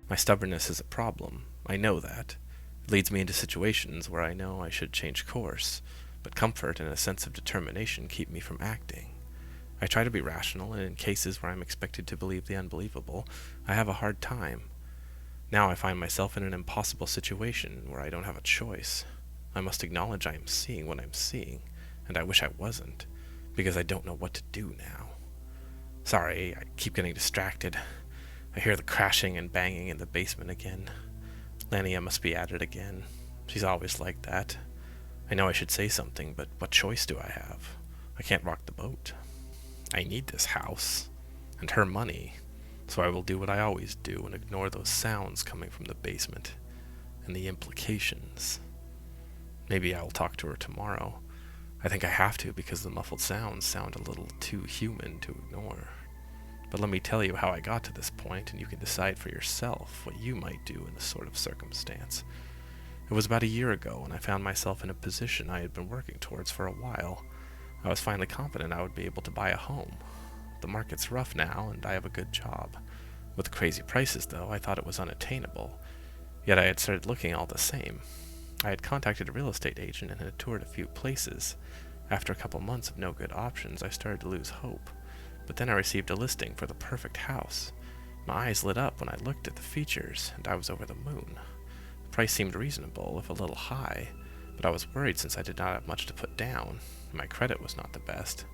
My stubbornness is a problem. I know that. It leads me into situations where I know I should change course, but comfort and a sense of determination keep me from acting. I try to be rational, and in cases where I'm expected to believe the unbelievable, I have a hard time. Now I find myself in an impossible situation where I don't have a choice. I must acknowledge I am seeing what I'm seeing, and I wish I wasn't, because I don't know what to do now. Sorry, I keep getting distracted. I hear the crashing and banging in the basement again. Lania must be at it again. She's always like that. I know I should say something, but what choice do I have? I can't rock the boat. I need this house, and her money, so I will do what I always do and ignore those sounds coming from the basement, and the implications. Maybe I will talk to her tomorrow. I think I have to because the muffled sounds sound a little too human to ignore. But let me tell you how I got to this point, and you can decide for yourself what you might do in this sort of circumstance. It was about a year ago, and I found myself in a position I had been working towards for a while. I was finally confident I would be able to buy a home. The market's rough now, and I have a good job. With crazy prices, though, I thought it was unattainable. Yet I had started looking all the same. I had contacted a real estate agent and had toured a few places. After a couple months of no good options, I started to lose hope. But then I received a listing for the perfect house. My eyes lit up when I looked at the features, and I was over the moon. The price seemed reasonable, if a little high, but I was worried since I did not have much to put down, and my credit was not the best.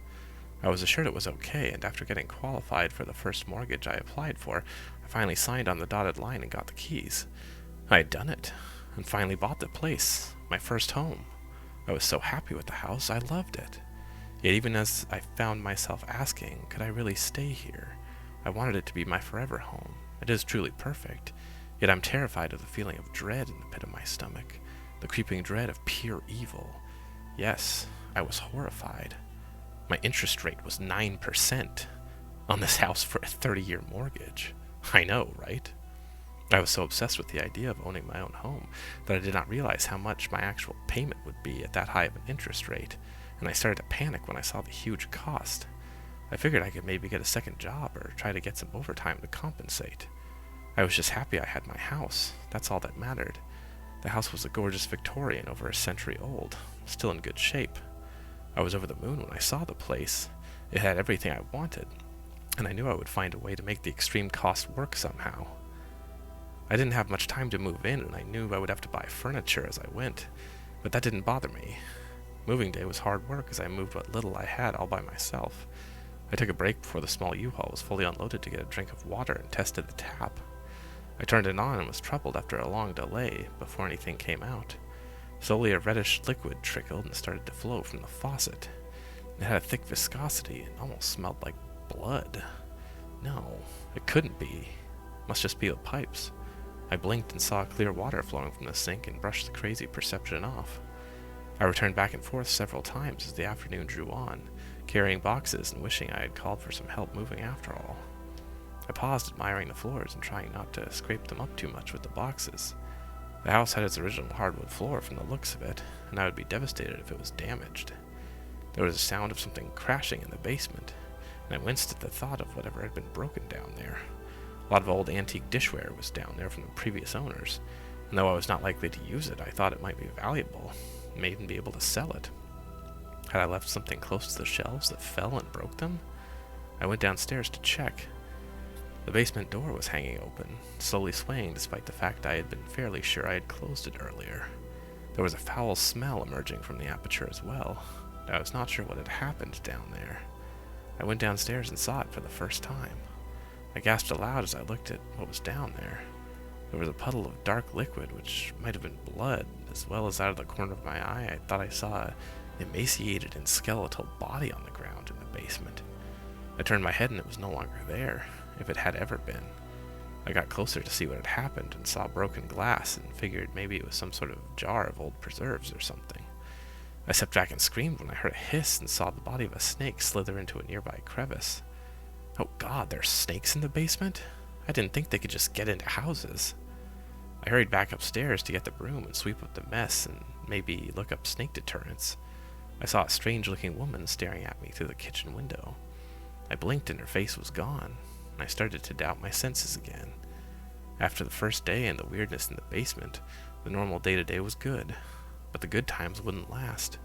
I was assured it was okay, and after getting qualified for the first mortgage I applied for, I finally signed on the dotted line and got the keys. I had done it, and finally bought the place, my first home. I was so happy with the house, I loved it. Yet even as I found myself asking, could I really stay here? I wanted it to be my forever home. It is truly perfect, yet I'm terrified of the feeling of dread in the pit of my stomach, the creeping dread of pure evil. Yes, I was horrified. My interest rate was 9% on this house for a 30-year mortgage. I know, right? I was so obsessed with the idea of owning my own home that I did not realize how much my actual payment would be at that high of an interest rate, and I started to panic when I saw the huge cost. I figured I could maybe get a second job or try to get some overtime to compensate. I was just happy I had my house. That's all that mattered. The house was a gorgeous Victorian over a century old, still in good shape. I was over the moon when I saw the place. It had everything I wanted, and I knew I would find a way to make the extreme cost work somehow. I didn't have much time to move in, and I knew I would have to buy furniture as I went, but that didn't bother me. Moving day was hard work as I moved what little I had all by myself. I took a break before the small U-Haul was fully unloaded to get a drink of water and tested the tap. I turned it on and was troubled after a long delay before anything came out. Slowly a reddish liquid trickled and started to flow from the faucet. It had a thick viscosity and almost smelled like blood. No, it couldn't be. It must just be the pipes. I blinked and saw clear water flowing from the sink and brushed the crazy perception off. I returned back and forth several times as the afternoon drew on, carrying boxes and wishing I had called for some help moving after all. I paused admiring the floors and trying not to scrape them up too much with the boxes. The house had its original hardwood floor from the looks of it, and I would be devastated if it was damaged. There was a sound of something crashing in the basement, and I winced at the thought of whatever had been broken down there. A lot of old antique dishware was down there from the previous owners, and though I was not likely to use it, I thought it might be valuable, and may even be able to sell it. Had I left something close to the shelves that fell and broke them? I went downstairs to check. The basement door was hanging open, slowly swaying despite the fact I had been fairly sure I had closed it earlier. There was a foul smell emerging from the aperture as well, and I was not sure what had happened down there. I went downstairs and saw it for the first time. I gasped aloud as I looked at what was down there. There was a puddle of dark liquid, which might have been blood, as well as out of the corner of my eye I thought I saw an emaciated and skeletal body on the ground in the basement. I turned my head and it was no longer there, if it had ever been. I got closer to see what had happened and saw broken glass and figured maybe it was some sort of jar of old preserves or something. I stepped back and screamed when I heard a hiss and saw the body of a snake slither into a nearby crevice. Oh God, there's snakes in the basement? I didn't think they could just get into houses. I hurried back upstairs to get the broom and sweep up the mess and maybe look up snake deterrents. I saw a strange-looking woman staring at me through the kitchen window. I blinked and her face was gone, and I started to doubt my senses again. After the first day and the weirdness in the basement, the normal day-to-day was good. But the good times wouldn't last.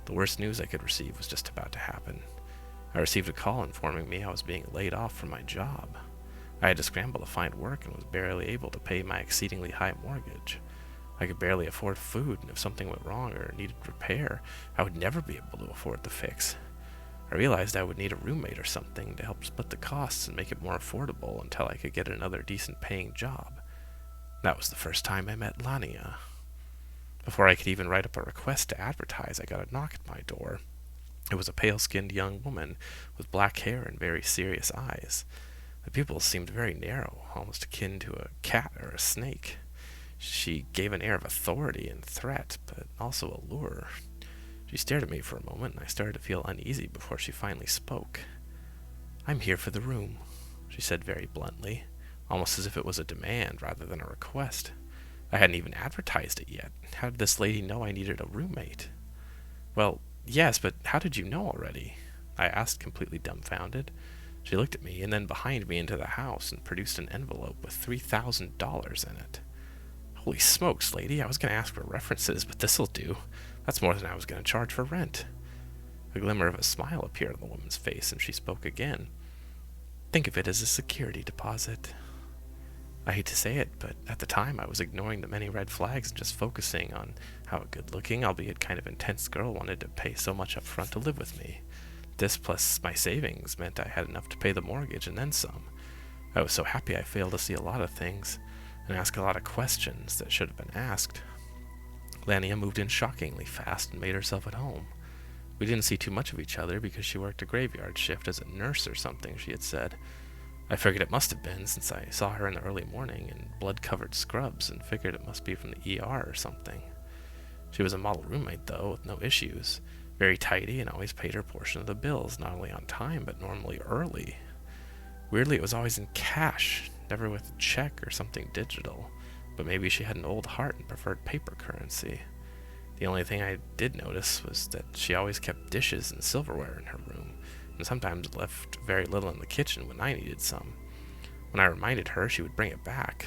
The worst news I could receive was just about to happen. I received a call informing me I was being laid off from my job. I had to scramble to find work and was barely able to pay my exceedingly high mortgage. I could barely afford food, and if something went wrong or needed repair, I would never be able to afford the fix. I realized I would need a roommate or something to help split the costs and make it more affordable until I could get another decent paying job. That was the first time I met Lania. Before I could even write up a request to advertise, I got a knock at my door. It was a pale-skinned young woman with black hair and very serious eyes. The pupils seemed very narrow, almost akin to a cat or a snake. She gave an air of authority and threat, but also allure. She stared at me for a moment, and I started to feel uneasy before she finally spoke. "I'm here for the room," she said very bluntly, almost as if it was a demand rather than a request. I hadn't even advertised it yet. How did this lady know I needed a roommate? "Well, yes, but how did you know already?" I asked, completely dumbfounded. She looked at me and then behind me into the house and produced an envelope with $3,000 in it. "Holy smokes, lady, I was going to ask for references, but this'll do. That's more than I was going to charge for rent." A glimmer of a smile appeared on the woman's face, and she spoke again. "Think of it as a security deposit." I hate to say it, but at the time I was ignoring the many red flags and just focusing on how a good-looking, albeit kind of intense girl wanted to pay so much up front to live with me. This plus my savings meant I had enough to pay the mortgage and then some. I was so happy I failed to see a lot of things and ask a lot of questions that should have been asked. Lania moved in shockingly fast and made herself at home. We didn't see too much of each other because she worked a graveyard shift as a nurse or something, she had said. I figured it must have been since I saw her in the early morning in blood-covered scrubs and figured it must be from the ER or something. She was a model roommate, though, with no issues. Very tidy and always paid her portion of the bills, not only on time, but normally early. Weirdly, it was always in cash, never with a check or something digital. But maybe she had an old heart and preferred paper currency. The only thing I did notice was that she always kept dishes and silverware in her room, and sometimes left very little in the kitchen when I needed some. When I reminded her, she would bring it back.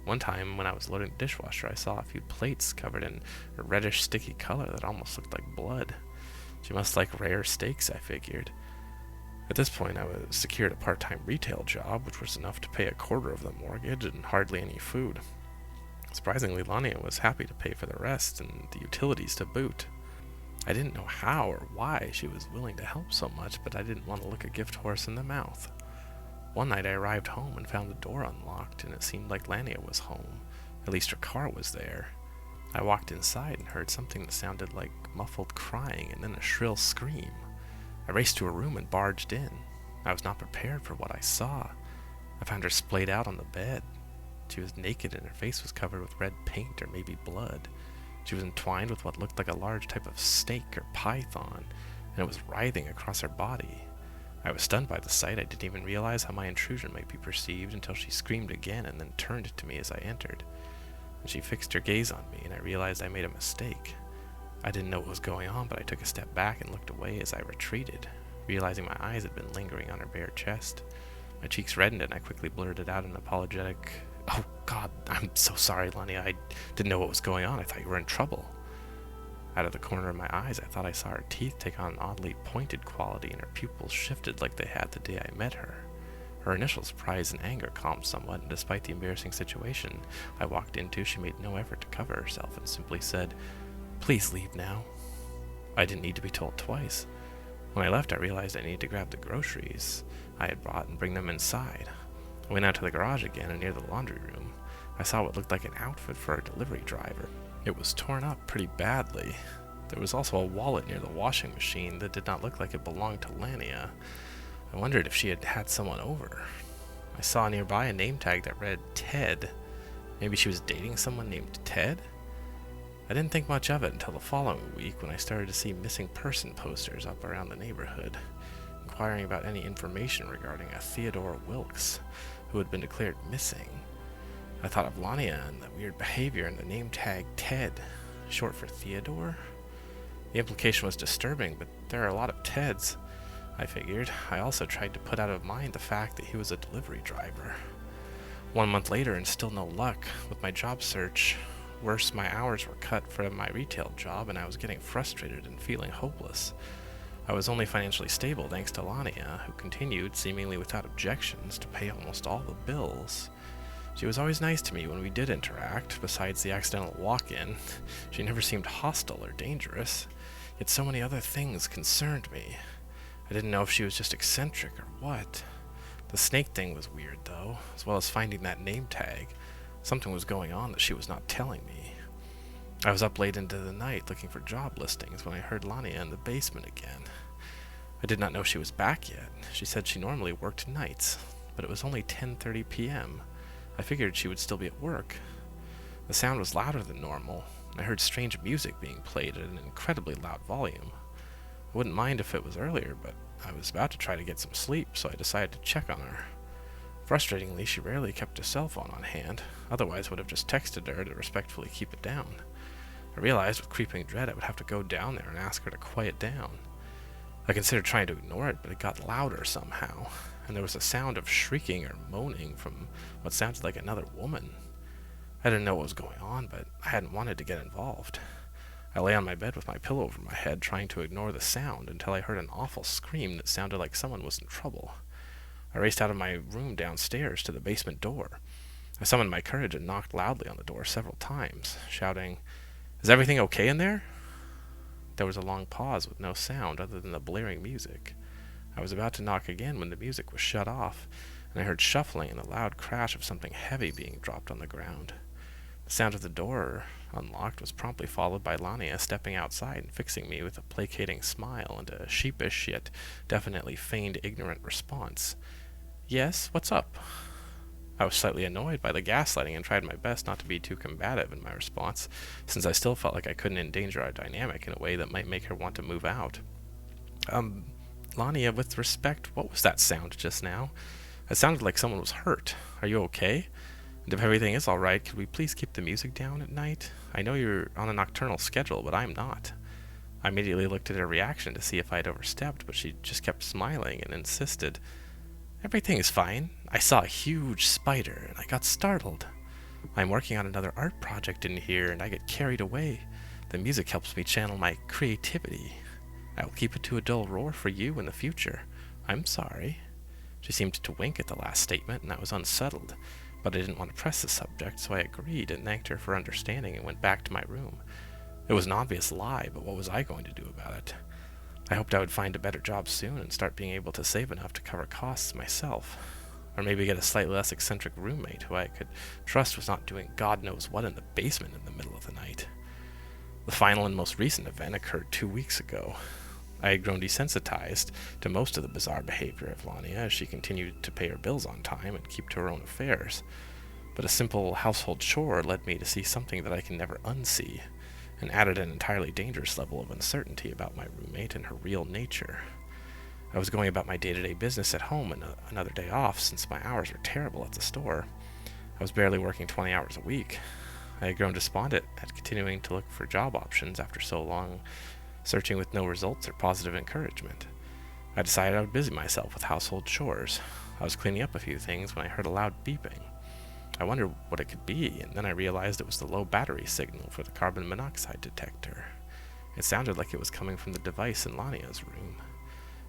One time, when I was loading the dishwasher, I saw a few plates covered in a reddish, sticky color that almost looked like blood. She must like rare steaks, I figured. At this point, I was secured a part-time retail job, which was enough to pay a quarter of the mortgage and hardly any food. Surprisingly, Lania was happy to pay for the rest and the utilities to boot. I didn't know how or why she was willing to help so much, but I didn't want to look a gift horse in the mouth. One night I arrived home and found the door unlocked, and it seemed like Lania was home. At least her car was there. I walked inside and heard something that sounded like muffled crying and then a shrill scream. I raced to her room and barged in. I was not prepared for what I saw. I found her splayed out on the bed. She was naked and her face was covered with red paint or maybe blood. She was entwined with what looked like a large type of snake or python, and it was writhing across her body. I was stunned by the sight. I didn't even realize how my intrusion might be perceived until she screamed again and then turned to me as I entered. And she fixed her gaze on me, and I realized I made a mistake. I didn't know what was going on, but I took a step back and looked away as I retreated, realizing my eyes had been lingering on her bare chest. My cheeks reddened, and I quickly blurted out an apologetic, "Oh, God, I'm so sorry, Lania. I didn't know what was going on. I thought you were in trouble." Out of the corner of my eyes, I thought I saw her teeth take on an oddly pointed quality, and her pupils shifted like they had the day I met her. Her initial surprise and anger calmed somewhat, and despite the embarrassing situation I walked into, she made no effort to cover herself and simply said, "Please leave now." I didn't need to be told twice. When I left, I realized I needed to grab the groceries I had brought and bring them inside. I went out to the garage again, and near the laundry room, I saw what looked like an outfit for a delivery driver. It was torn up pretty badly. There was also a wallet near the washing machine that did not look like it belonged to Lania. I wondered if she had had someone over. I saw nearby a name tag that read Ted. Maybe she was dating someone named Ted? I didn't think much of it until the following week when I started to see missing person posters up around the neighborhood, inquiring about any information regarding a Theodore Wilkes, who had been declared missing. I thought of Lania and the weird behavior and the name tag Ted, short for Theodore. The implication was disturbing, but there are a lot of Teds, I figured. I also tried to put out of mind the fact that he was a delivery driver. 1 month later and still no luck with my job search. Worse, my hours were cut from my retail job and I was getting frustrated and feeling hopeless. I was only financially stable thanks to Lania, who continued, seemingly without objections, to pay almost all the bills. She was always nice to me when we did interact, besides the accidental walk-in. She never seemed hostile or dangerous, yet so many other things concerned me. I didn't know if she was just eccentric or what. The snake thing was weird, though, as well as finding that name tag. Something was going on that she was not telling me. I was up late into the night looking for job listings when I heard Lania in the basement again. I did not know she was back yet. She said she normally worked nights, but it was only 10:30 p.m. I figured she would still be at work. The sound was louder than normal, and I heard strange music being played at an incredibly loud volume. I wouldn't mind if it was earlier, but I was about to try to get some sleep, so I decided to check on her. Frustratingly, she rarely kept a cell phone on hand, otherwise would have just texted her to respectfully keep it down. I realized with creeping dread I would have to go down there and ask her to quiet down. I considered trying to ignore it, but it got louder somehow, and there was a sound of shrieking or moaning from what sounded like another woman. I didn't know what was going on, but I hadn't wanted to get involved. I lay on my bed with my pillow over my head, trying to ignore the sound until I heard an awful scream that sounded like someone was in trouble. I raced out of my room downstairs to the basement door. I summoned my courage and knocked loudly on the door several times, shouting, "Is everything okay in there?" There was a long pause with no sound other than the blaring music. I was about to knock again when the music was shut off, and I heard shuffling and the loud crash of something heavy being dropped on the ground. The sound of the door unlocked was promptly followed by Lania stepping outside and fixing me with a placating smile and a sheepish yet definitely feigned ignorant response. "Yes, what's up?" I was slightly annoyed by the gaslighting and tried my best not to be too combative in my response, since I still felt like I couldn't endanger our dynamic in a way that might make her want to move out. Lania, with respect, what was that sound just now? It sounded like someone was hurt. Are you okay? And if everything is alright, could we please keep the music down at night? I know you're on a nocturnal schedule, but I'm not. I immediately looked at her reaction to see if I had overstepped, but she just kept smiling and insisted, "Everything is fine. I saw a huge spider, and I got startled. I'm working on another art project in here, and I get carried away. The music helps me channel my creativity. I will keep it to a dull roar for you in the future. I'm sorry." She seemed to wink at the last statement, and I was unsettled, but I didn't want to press the subject, so I agreed and thanked her for understanding and went back to my room. It was an obvious lie, but what was I going to do about it? I hoped I would find a better job soon and start being able to save enough to cover costs myself. Or maybe get a slightly less eccentric roommate who I could trust was not doing God knows what in the basement in the middle of the night. The final and most recent event occurred 2 weeks ago. I had grown desensitized to most of the bizarre behavior of Lania as she continued to pay her bills on time and keep to her own affairs. But a simple household chore led me to see something that I can never unsee, and added an entirely dangerous level of uncertainty about my roommate and her real nature. I was going about my day-to-day business at home and another day off since my hours were terrible at the store. I was barely working 20 hours a week. I had grown despondent at continuing to look for job options after so long, searching with no results or positive encouragement. I decided I would busy myself with household chores. I was cleaning up a few things when I heard a loud beeping. I wondered what it could be, and then I realized it was the low battery signal for the carbon monoxide detector. It sounded like it was coming from the device in Lania's room.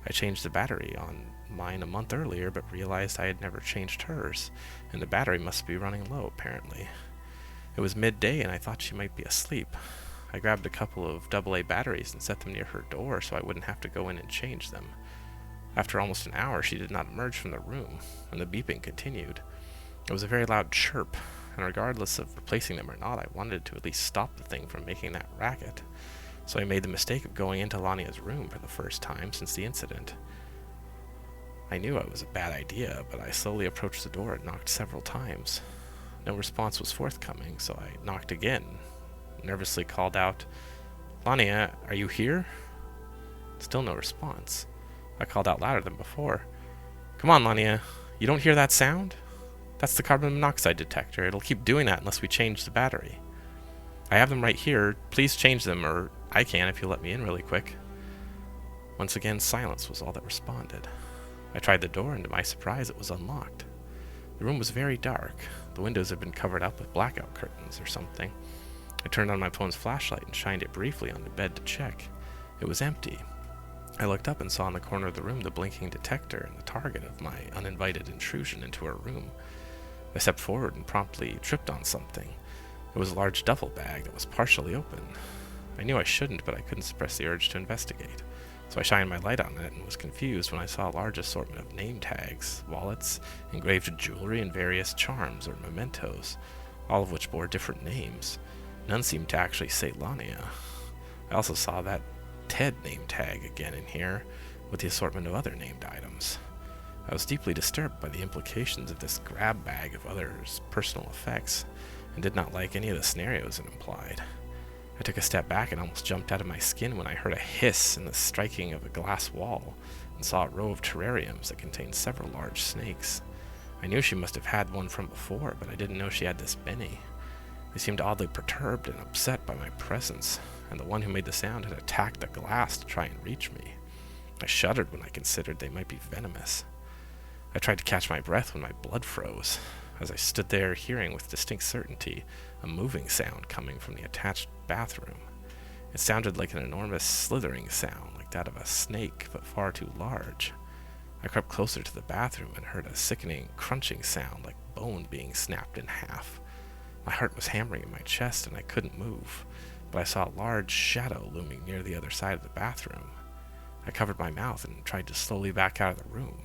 I changed the battery on mine a month earlier, but realized I had never changed hers, and the battery must be running low, apparently. It was midday, and I thought she might be asleep. I grabbed a couple of AA batteries and set them near her door so I wouldn't have to go in and change them. After almost an hour, she did not emerge from the room, and the beeping continued. It was a very loud chirp, and regardless of replacing them or not, I wanted to at least stop the thing from making that racket. So I made the mistake of going into Lania's room for the first time since the incident. I knew it was a bad idea, but I slowly approached the door and knocked several times. No response was forthcoming, so I knocked again, nervously called out, "Lania, are you here?" Still no response. I called out louder than before. "Come on, Lania, you don't hear that sound? That's the carbon monoxide detector. It'll keep doing that unless we change the battery. I have them right here. Please change them, or I can if you let me in really quick." Once again, silence was all that responded. I tried the door, and to my surprise, it was unlocked. The room was very dark. The windows had been covered up with blackout curtains or something. I turned on my phone's flashlight and shined it briefly on the bed to check. It was empty. I looked up and saw in the corner of the room the blinking detector and the target of my uninvited intrusion into her room. I stepped forward and promptly tripped on something. It was a large duffel bag that was partially open. I knew I shouldn't, but I couldn't suppress the urge to investigate. So I shined my light on it and was confused when I saw a large assortment of name tags, wallets, engraved jewelry, and various charms or mementos, all of which bore different names. None seemed to actually say Lania. I also saw that Ted name tag again in here, with the assortment of other named items. I was deeply disturbed by the implications of this grab bag of others' personal effects, and did not like any of the scenarios it implied. I took a step back and almost jumped out of my skin when I heard a hiss and the striking of a glass wall, and saw a row of terrariums that contained several large snakes. I knew she must have had one from before, but I didn't know she had this many. They seemed oddly perturbed and upset by my presence, and the one who made the sound had attacked the glass to try and reach me. I shuddered when I considered they might be venomous. I tried to catch my breath when my blood froze, as I stood there hearing with distinct certainty a moving sound coming from the attached bathroom. It sounded like an enormous slithering sound, like that of a snake, but far too large. I crept closer to the bathroom and heard a sickening, crunching sound like bone being snapped in half. My heart was hammering in my chest and I couldn't move, but I saw a large shadow looming near the other side of the bathroom. I covered my mouth and tried to slowly back out of the room.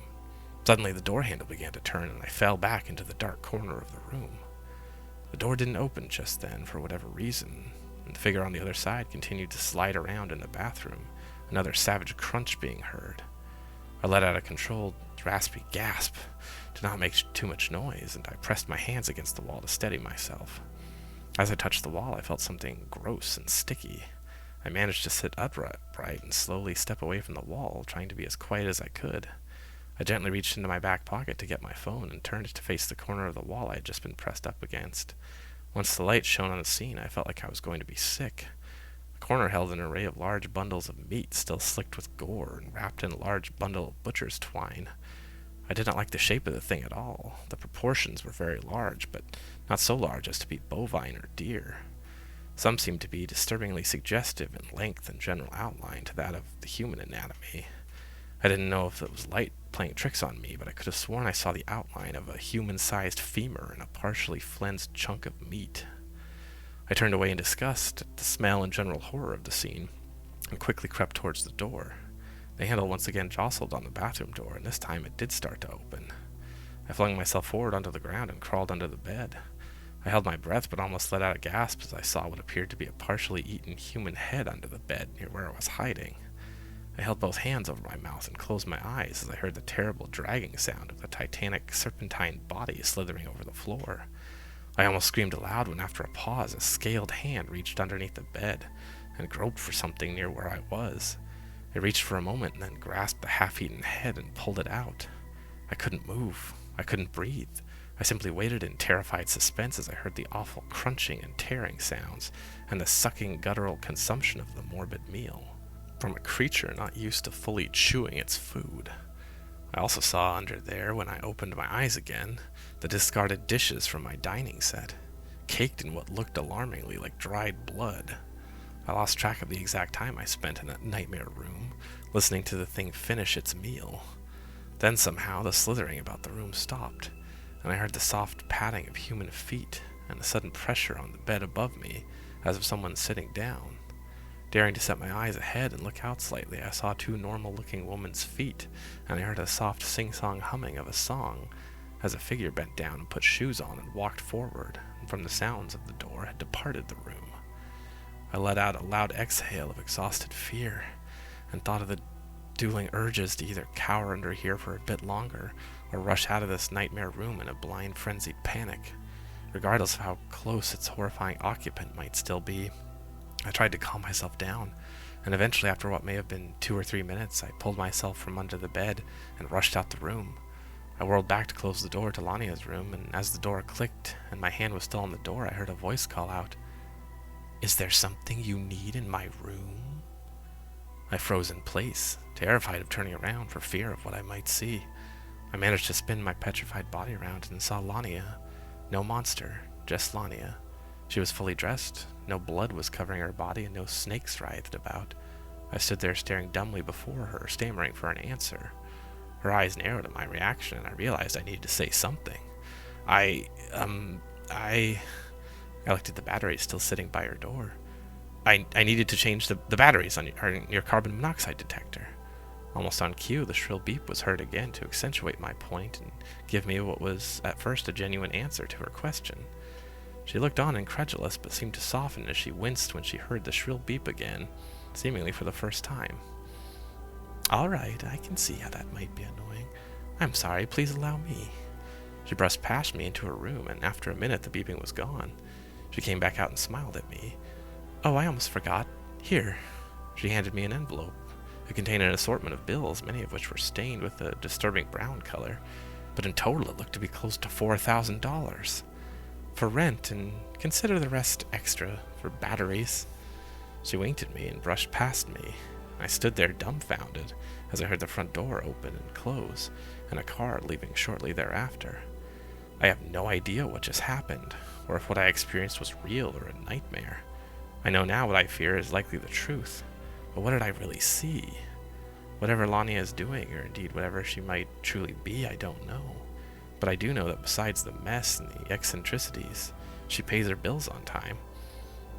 Suddenly the door handle began to turn and I fell back into the dark corner of the room. The door didn't open just then for whatever reason, and the figure on the other side continued to slide around in the bathroom, another savage crunch being heard. I let out a controlled, raspy gasp to not make too much noise, and I pressed my hands against the wall to steady myself. As I touched the wall, I felt something gross and sticky. I managed to sit upright and slowly step away from the wall, trying to be as quiet as I could. I gently reached into my back pocket to get my phone and turned it to face the corner of the wall I had just been pressed up against. Once the light shone on the scene, I felt like I was going to be sick. The corner held an array of large bundles of meat still slicked with gore and wrapped in a large bundle of butcher's twine. I did not like the shape of the thing at all. The proportions were very large, but not so large as to be bovine or deer. Some seemed to be disturbingly suggestive in length and general outline to that of the human anatomy. I didn't know if it was light playing tricks on me, but I could have sworn I saw the outline of a human-sized femur and a partially flensed chunk of meat. I turned away in disgust at the smell and general horror of the scene, and quickly crept towards the door. The handle once again jostled on the bathroom door, and this time it did start to open. I flung myself forward onto the ground and crawled under the bed. I held my breath, but almost let out a gasp as I saw what appeared to be a partially eaten human head under the bed near where I was hiding. I held both hands over my mouth and closed my eyes as I heard the terrible dragging sound of the titanic serpentine body slithering over the floor. I almost screamed aloud when, after a pause, a scaled hand reached underneath the bed and groped for something near where I was. It reached for a moment and then grasped the half-eaten head and pulled it out. I couldn't move. I couldn't breathe. I simply waited in terrified suspense as I heard the awful crunching and tearing sounds and the sucking guttural consumption of the morbid meal from a creature not used to fully chewing its food. I also saw under there, when I opened my eyes again, the discarded dishes from my dining set, caked in what looked alarmingly like dried blood. I lost track of the exact time I spent in that nightmare room, listening to the thing finish its meal. Then somehow the slithering about the room stopped, and I heard the soft padding of human feet and the sudden pressure on the bed above me, as of someone sitting down. Daring to set my eyes ahead and look out slightly, I saw two normal-looking women's feet, and I heard a soft sing-song humming of a song as a figure bent down and put shoes on and walked forward, and from the sounds of the door had departed the room. I let out a loud exhale of exhausted fear, and thought of the dueling urges to either cower under here for a bit longer, or rush out of this nightmare room in a blind frenzied panic, regardless of how close its horrifying occupant might still be. I tried to calm myself down, and eventually, after what may have been 2 or 3 minutes, I pulled myself from under the bed and rushed out the room. I whirled back to close the door to Lania's room, and as the door clicked and my hand was still on the door, I heard a voice call out, "Is there something you need in my room?" I froze in place, terrified of turning around for fear of what I might see. I managed to spin my petrified body around and saw Lania. No monster, just Lania. She was fully dressed, no blood was covering her body, and no snakes writhed about. I stood there staring dumbly before her, stammering for an answer. Her eyes narrowed at my reaction, and I realized I needed to say something. I looked at the batteries still sitting by her door. I needed to change the batteries on your carbon monoxide detector. Almost on cue, the shrill beep was heard again to accentuate my point and give me what was at first a genuine answer to her question. She looked on incredulous, but seemed to soften as she winced when she heard the shrill beep again, seemingly for the first time. "All right, I can see how that might be annoying. I'm sorry, please allow me." She brushed past me into her room, and after a minute the beeping was gone. She came back out and smiled at me. "Oh, I almost forgot. Here." She handed me an envelope. It contained an assortment of bills, many of which were stained with a disturbing brown color, but in total it looked to be close to $4,000. For rent, and consider the rest extra for batteries. She winked at me and brushed past me. I stood there dumbfounded as I heard the front door open and close, and a car leaving shortly thereafter. I have no idea what just happened, or if what I experienced was real or a nightmare. I know now what I fear is likely the truth, but what did I really see? Whatever Lania is doing, or indeed whatever she might truly be, I don't know. But I do know that besides the mess and the eccentricities, she pays her bills on time.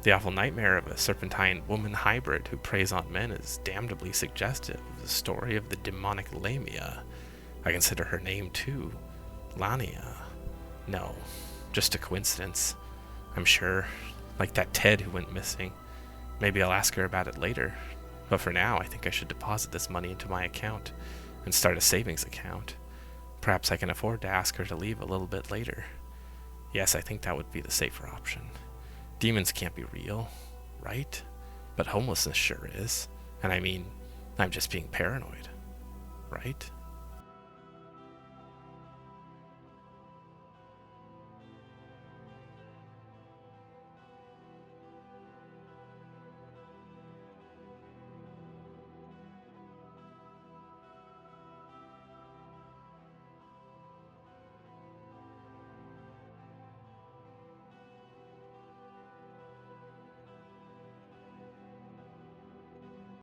The awful nightmare of a serpentine woman hybrid who preys on men is damnably suggestive of the story of the demonic Lamia. I consider her name too, Lania. No, just a coincidence, I'm sure, like that Ted who went missing. Maybe I'll ask her about it later, but for now I think I should deposit this money into my account and start a savings account. Perhaps I can afford to ask her to leave a little bit later. Yes, I think that would be the safer option. Demons can't be real, right? But homelessness sure is. And I mean, I'm just being paranoid, right?